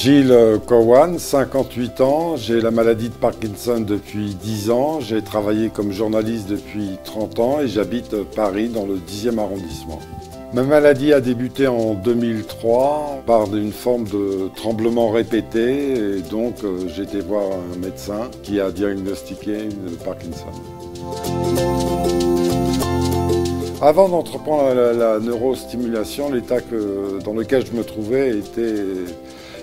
Gilles Cowan, 58 ans, j'ai la maladie de Parkinson depuis 10 ans, j'ai travaillé comme journaliste depuis 30 ans et j'habite Paris dans le 10e arrondissement. Ma maladie a débuté en 2003 par une forme de tremblement répété et donc j'ai été voir un médecin qui a diagnostiqué le Parkinson. Avant d'entreprendre la neurostimulation, l'état dans lequel je me trouvais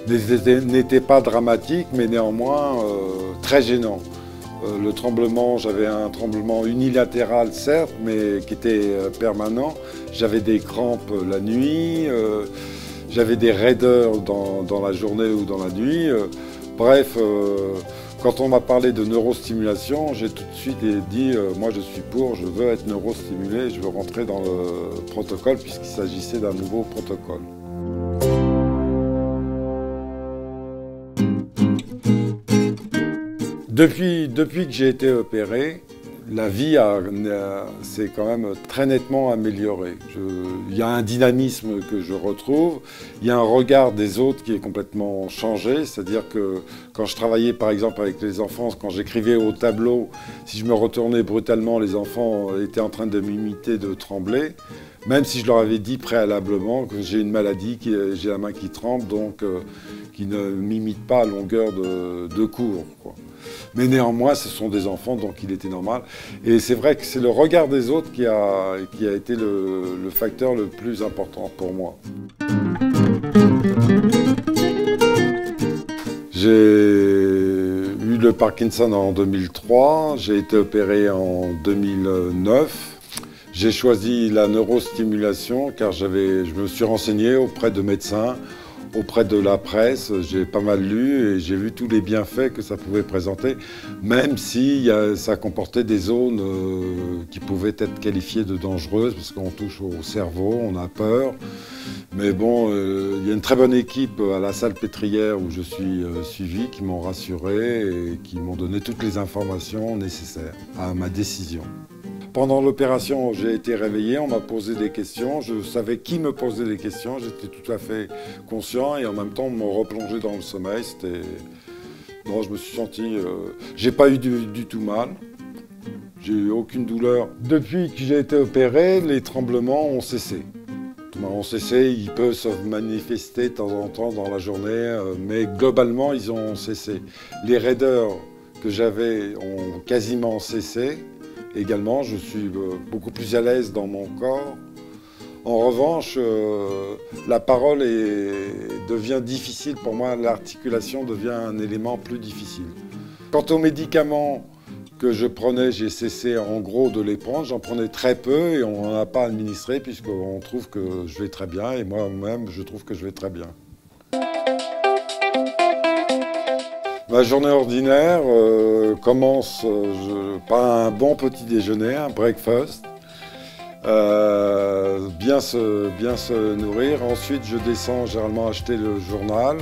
n'était pas dramatique, mais néanmoins très gênant. Le tremblement, j'avais un tremblement unilatéral certes, mais qui était permanent. J'avais des crampes la nuit, j'avais des raideurs dans la journée ou dans la nuit. Bref, quand on m'a parlé de neurostimulation, j'ai tout de suite dit moi je suis pour, je veux être neurostimulé, je veux rentrer dans le protocole puisqu'il s'agissait d'un nouveau protocole. Depuis que j'ai été opéré, la vie s'est quand même très nettement améliorée. Il y a un dynamisme que je retrouve, il y a un regard des autres qui est complètement changé, c'est-à-dire que quand je travaillais par exemple avec les enfants, quand j'écrivais au tableau, si je me retournais brutalement, les enfants étaient en train de m'imiter, de trembler, même si je leur avais dit préalablement que j'ai une maladie, j'ai la main qui tremble, donc qui ne m'imite pas à longueur de cours, quoi. Mais néanmoins, ce sont des enfants, donc il était normal. Et c'est vrai que c'est le regard des autres qui a été le facteur le plus important pour moi. J'ai eu le Parkinson en 2003, j'ai été opéré en 2009. J'ai choisi la neurostimulation car je me suis renseigné auprès de médecins, auprès de la presse, j'ai pas mal lu et j'ai vu tous les bienfaits que ça pouvait présenter, même si ça comportait des zones qui pouvaient être qualifiées de dangereuses, parce qu'on touche au cerveau, on a peur. Mais bon, il y a une très bonne équipe à la Salpêtrière où je suis suivi, qui m'ont rassuré et qui m'ont donné toutes les informations nécessaires à ma décision. Pendant l'opération, j'ai été réveillé, on m'a posé des questions, je savais qui me posait des questions, j'étais tout à fait conscient et en même temps, on me replongeait dans le sommeil. Non, je me suis senti... j'ai pas eu du tout mal, j'ai eu aucune douleur. Depuis que j'ai été opéré, les tremblements ont cessé. Ils peuvent se manifester de temps en temps dans la journée, mais globalement, ils ont cessé. Les raideurs que j'avais ont quasiment cessé. Également, je suis beaucoup plus à l'aise dans mon corps. En revanche, la parole devient difficile pour moi, l'articulation devient un élément plus difficile. Quant aux médicaments que je prenais, j'ai cessé en gros de les prendre, j'en prenais très peu et on n'en a pas administré puisqu'on trouve que je vais très bien et moi-même je trouve que je vais très bien. Ma journée ordinaire commence par un bon petit déjeuner, un breakfast, bien se nourrir. Ensuite, je descends généralement acheter le journal.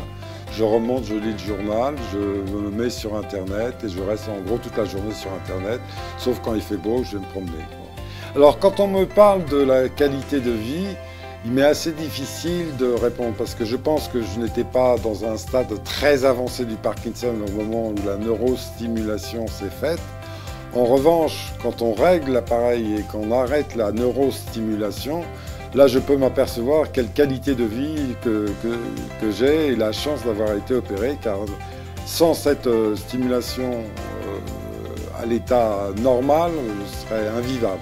Je remonte, je lis le journal, je me mets sur Internet et je reste en gros toute la journée sur Internet, sauf quand il fait beau, je vais me promener. Alors, quand on me parle de la qualité de vie, il m'est assez difficile de répondre parce que je pense que je n'étais pas dans un stade très avancé du Parkinson au moment où la neurostimulation s'est faite. En revanche, quand on règle l'appareil et qu'on arrête la neurostimulation, là je peux m'apercevoir quelle qualité de vie que j'ai et la chance d'avoir été opéré car sans cette stimulation à l'état normal, je serais invivable.